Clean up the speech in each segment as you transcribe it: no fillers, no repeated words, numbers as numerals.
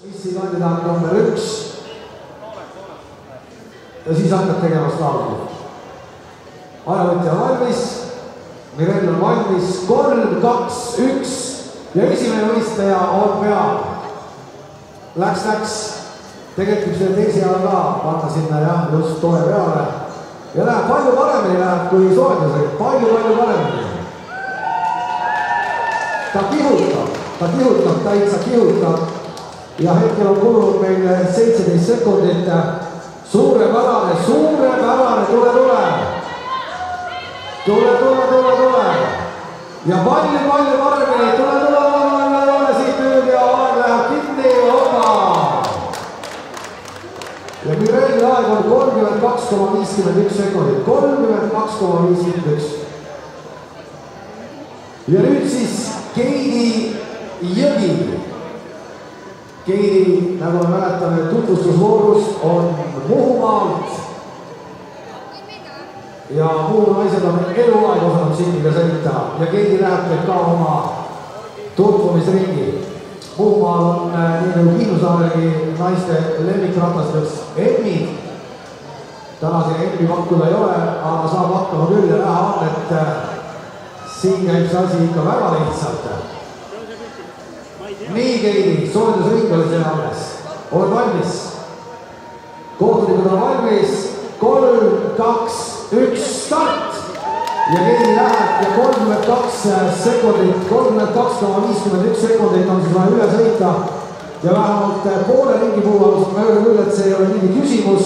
Missi kandidaat number 1 ja siis hakkad tegema slaagi. Ajavõtja on valmis, Mirel on valmis, 3, 2, 1 ja esimene võistleja on peal. Läks, tegelikult selle teise jala ka panna sinna jah, just toe peale ja läheb palju paremini läheb kui soojendusega, palju paremini. Ta kihutab, täitsa kihutab ja hetkel on kulunud meil 17 sekundit. Suurepärane, tule. Ja palju paremini, tule siit nüüd ja aeg läheb kinni, opa. Ja Mirelli aeg on 32,51 sekundit, 32,51. Ja nüüd siis Keidi Jõgi. Keidi, nagu me mäletame, tutvustusvoorus on Muhumaalt ja Muhu naised on eluaeg osanud sinniga sõita ja Keidi läheb teeb ka oma tutvumisringi. Muhumaal on nii nagu Kihnusaaregi naiste lemmikratasteks Emmid. Täna siin Emmi pakkuda ei ole, aga saab hakkama küll ja näha on, et siin käib see asi ikka väga lihtsalt. Nii Keidi, soojendusring oli see alles. Oled valmis? Kohtunikud on valmis. 3, 2, 1, start! Ja Keidi läheb ja 32 sekundit, 32,51 sekundit on siis vaja üle sõita. Ja vähemalt poole ringi puhul, ma öelda küll, et see ei ole mingi küsimus.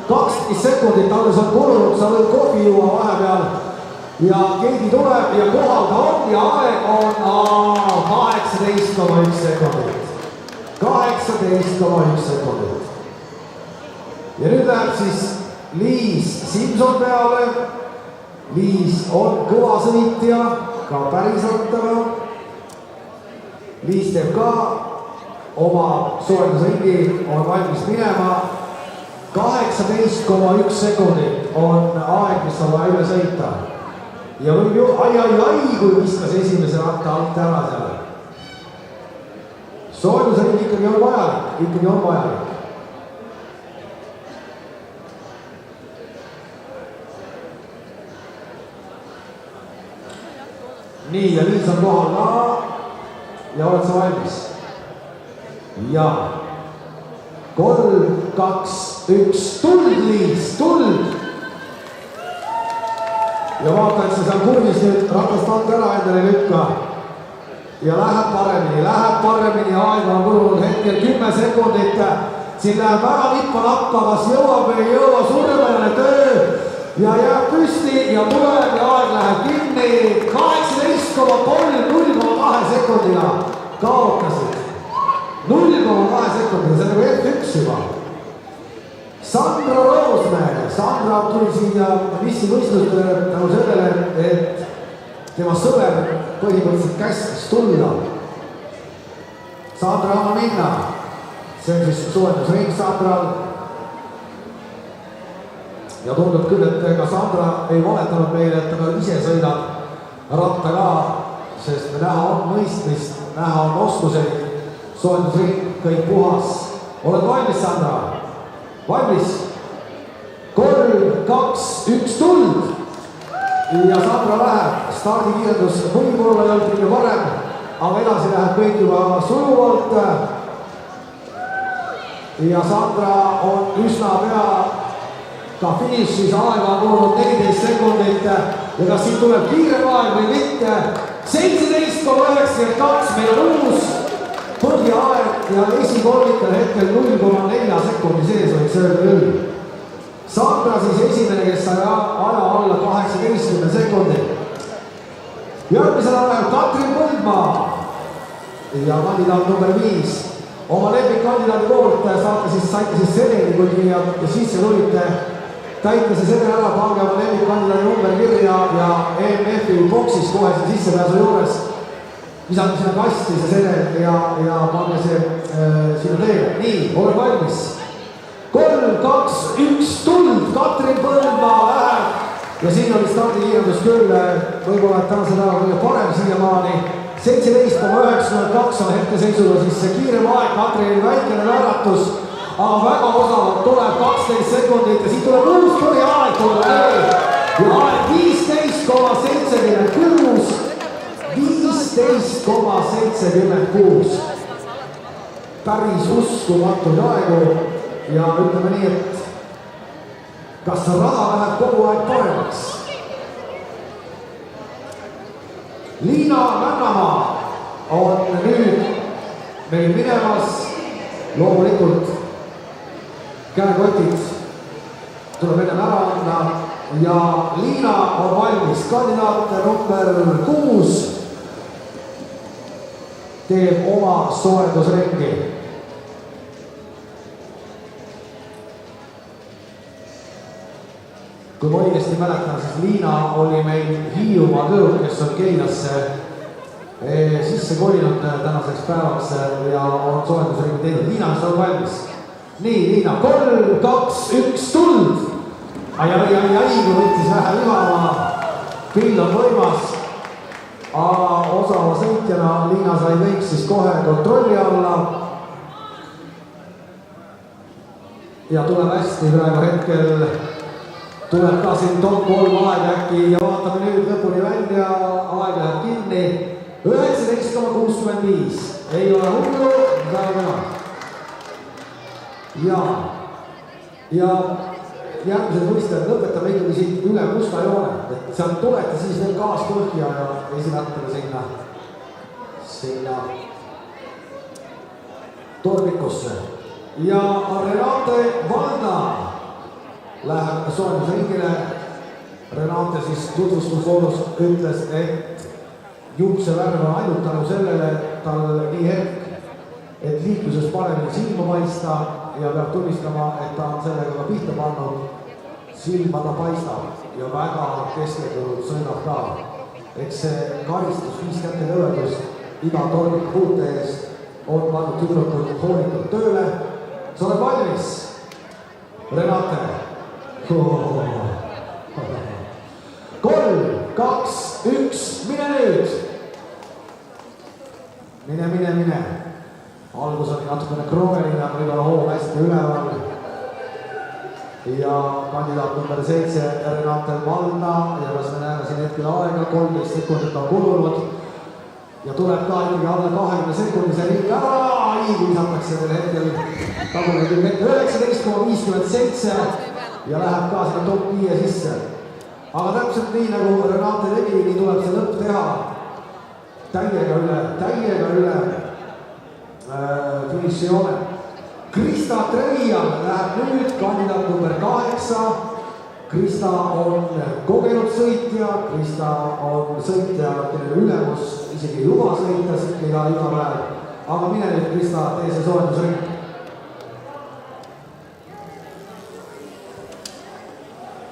12 sekundit alles on kulunud, sa võid kohvi juua vahepeal. Ja Keidi tuleb ja kohal ta on ja aeg on 18,1 sekundit. 18,1 sekundit. Ja nüüd läheb siis Liis Simson peale. Liis on kõva sõitja, ka päriselt täna. Liis teeb ka oma soojendusringi, on valmis minema. 18,1 sekundit on aeg, mis on vaja üle sõita. Ja võib ju, ai, kui viskas esimese ratta alt ära seal. Soojendusring ikkagi on vajalik. Nii, ja Liis on kohal ka. Ja oled sa valmis? Ja. 3, 2, 1, tuld Liis, tuld! Ja vaata, et see seal kurvis nüüd ratast alt ära endale lükka. Ja läheb paremini, aeg on kulunud hetkel 10 sekundit. Siin läheb väga nippa-nappa, kas jõuab või ei jõua, suurepärane töö. Ja jääb püsti ja tuleb ja aeg läheb kinni. 18,3, 0,2 sekundiga kaotasid. 0,2 sekundiga, see on nagu F1 juba. Sandra Roosmäe. Sandra tuli siia Missi võistlustele tänu sellele, et tema sõber põhimõtteliselt käskis tulla. Sandra anna minna. See on siis soojendusring Sandral. Ja tundub küll, et ka Sandra ei valetanud meile, et ta ise sõidab ratta ka, sest me näha on mõistmist, näha on oskuseid. Soojendusring, kõik puhas. Oled valmis, Sandra? Valmis? 3, 2, 1, tuld! Ja Sandra läheb, stardikiirendus võib-olla ei olnud kõige parem, aga edasi läheb kõik juba sujuvalt. Ja Sandra on üsna pea ka finišis, aega on kulunud 14 sekundit ja kas siin tuleb kiirem aeg või mitte. 17,92, meil on uus põhiaeg ja esikolmikul hetkel 0,4 sekundi sees võiks öelda küll. Sandra siis esimene, kes sai aja alla 18 sekundi. Järgmisena läheb Katrin Põldmaa ja kandidaat number 5. Oma lemmikkandidaadi poolt saite siis sedeli, kui sisse tulite. Täita see sedel ära, pange oma lemmikkandidaadi number kirja ja EMF-i boksis kohe siin sissepääsu juures. Visake sinna kasti see sedel ja pange see sinna teele. Nii, oled valmis? 3, 2, 1, tuld! Katrin Põldmaa läheb ja siin oli stardikiirendus küll, võib-olla et täna seda kõige parem siiamaani. 17,92 on hetkeseisuga siis see kiirem aeg, Kadriel väikene naeratus, aga väga osavalt tuleb 12 sekundit ja siit tuleb uus põhiaeg tulla ja aeg 15,76, 15,76. Päris uskumatuid aegu ja ütleme nii, et kas rada läheb kogu aeg paremaks? Liina Männamaa on nüüd meil minemas, loomulikult käekotid tuleb ennem ära anda ja Liina on valmis, kandidaat number 6 teeb oma soojendusringi. Kui ma õigesti mäletan, siis Liina oli meil Hiiumaa tüdruk, kes on Keinasse sisse kolinud tänaseks päevaks ja on soojendusringi teinud. Liina, kas on valmis? Nii, Liina, 3, 2, 1, tuld! Ai, kui võttis vähe lihama, pill on võimas. Osava sõitjana Liina sai kõik siis kohe kontrolli alla. Ja tuleb hästi praegu hetkel. Tuleb ka siin top 3 aeg äkki ja vaatame nüüd lõpuni välja, aeg läheb kinni. 19,65, ei ole hullu, väga täna. Ja järgmised võistlejad lõpetame ikkagi siit üle musta joone, et seal tulete siis veel gaas põhja ja esimättame sinna tormikusse. Ja Renate Valda läheb soojendusringile. Renate siis tutvustusvoorus ütles, et juuksevärv on ainult tänu sellele, et tal nii hetk, et liikluses paremini silma paista ja peab tunnistama, et ta on sellega ka pihta pannud. Silma ta paistab ja väga keskendunud sõidab ka. Eks see karistus 5 kätte lõvedus iga tormiku puute eest on pannud tüdrukud hoolikalt tööle. Sa oled valmis, Renate? 3, 2, 1, mine nüüd! Mine. Algus oli natukene kroomeline, võib-olla hoog hästi üleval. Ja kandidaat number 7, Renate Valda ja kas me näeme siin hetkel aega, 13 sekundit on kulunud. Ja tuleb ka ikkagi alla 20 sekundise ring ära, visatakse veel hetkel tagune küll ette 19,57 ja läheb ka sinna top 5 sisse. Aga täpselt nii nagu Renate tegi, nii tuleb see lõpp teha täiega üle finišijoone. Krista Trevian läheb nüüd kandidaat number 8. Krista on kogenud sõitja, Krista on sõitja, kelle ülemus isegi ei luba sõita siit iga päev. Aga mine nüüd, Krista, tee see soojendusring.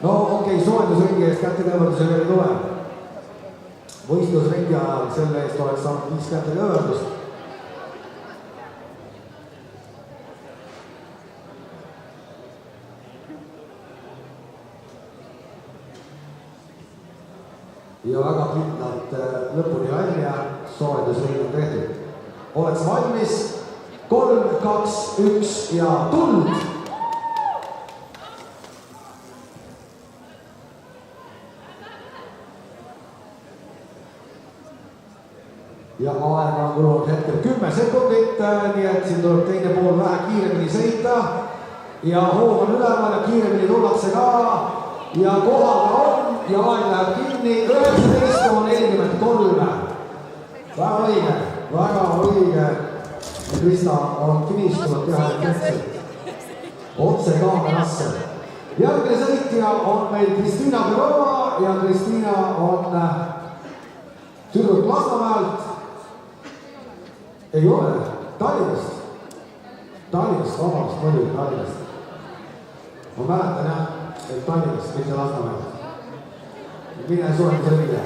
No okei, soojendusringi eest kätekõverduse veel ei tule. Võistlusringi ajal selle eest oleks saanud 5 kätekõverdust. Ja väga kindlalt lõpuni välja, soojendusring on tehtud. Oled sa valmis? 3, 2, 1 ja tuld! Ja aeg on kulunud hetkel 10 sekundit, nii et siin tuleb teine pool vähe kiiremini sõita. Ja hoog on üleval ja kiiremini tullakse ka. Ja kohal ta on ja aeg läheb kinni 19,43. Väga õige. Krista on finistunud teha täpselt otse kaamerasse. Järgmine sõitja on meil Kristiina Perova ja Kristiina on tüdruk Lasnamäelt. Ei ole, Tallinnast, vabandust, muidugi Tallinnast. Ma mäletan jah, et Tallinnast, mitte Lasnamäelt. Mine soojendusringile.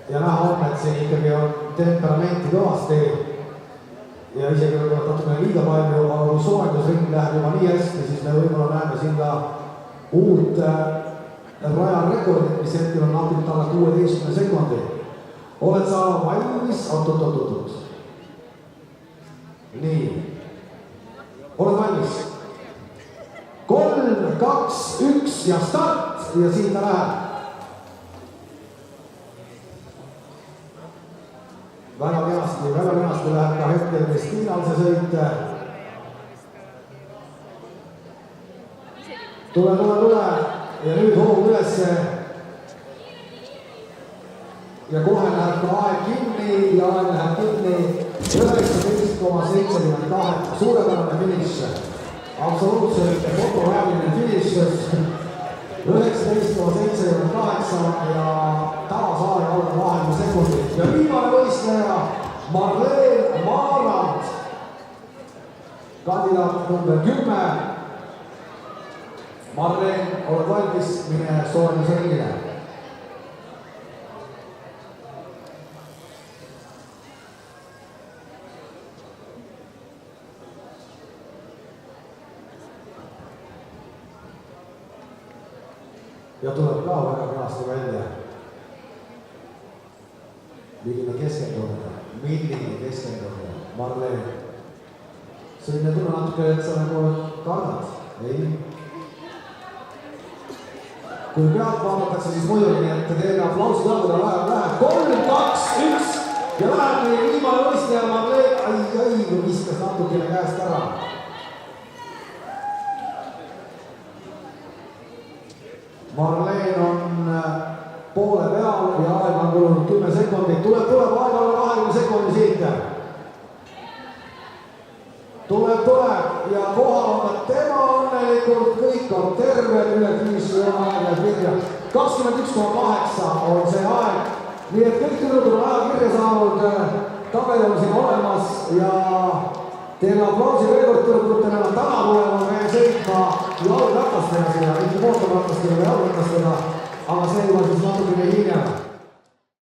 Ja näha on, et siin ikkagi on temperamenti kõvasti ja isegi võib-olla natukene liiga palju, aga kui soojendusring läheb juba nii hästi, siis me võib-olla näeme siin ka uut rajarekordit, mis hetkel on napilt alla 16 sekundi. oled sa valmis? Oot. Nii. Oled valmis? 3, 2, 1 ja start ja siin ta läheb. Väga kenasti läheb ka hetkel Kristiinal see sõit. Tule ja nüüd hoog ülesse. Ja kohe läheb ka aeg kinni ja aeg läheb kinni 19,78, suurepärane finiš. Absoluutselt fotovääriline finiš. 19,78 ja tavasaari alla 20 sekundit. Ja viimane võistleja Marleen Maarand, kandidaat number 10. Marleen, oled valmis, mine soojendusringile. Ja tuleb ka väga kenasti välja. Milline keskendumine, Marleen. Selline tunne natuke, et sa nagu kardad, ei? Kui pealt vaadatakse, siis muidugi, et teile aplausid anda läheb 3, 2, 1 ja läheb meie viimane võistleja Marleen. Ai, viskas natukene käest ära. Marleen on poole peal ja aeg on kulunud 10 sekundit. Tuleb aeg alla 20 sekundi siit. Tuleb ja kohal on tema õnnelikult, kõik on terved, üle finiši on aeg ja kirja. 21,8 on see aeg. Nii et kõik tüdrukud on aja kirja saanud, tabel on siin olemas ja teile aplausi veel kord tüdrukutele, nad täna tulevad veel sõitma jalgratastega siia, mitte mootorratastega või jalgratastega, aga see juba siis natukene hiljem.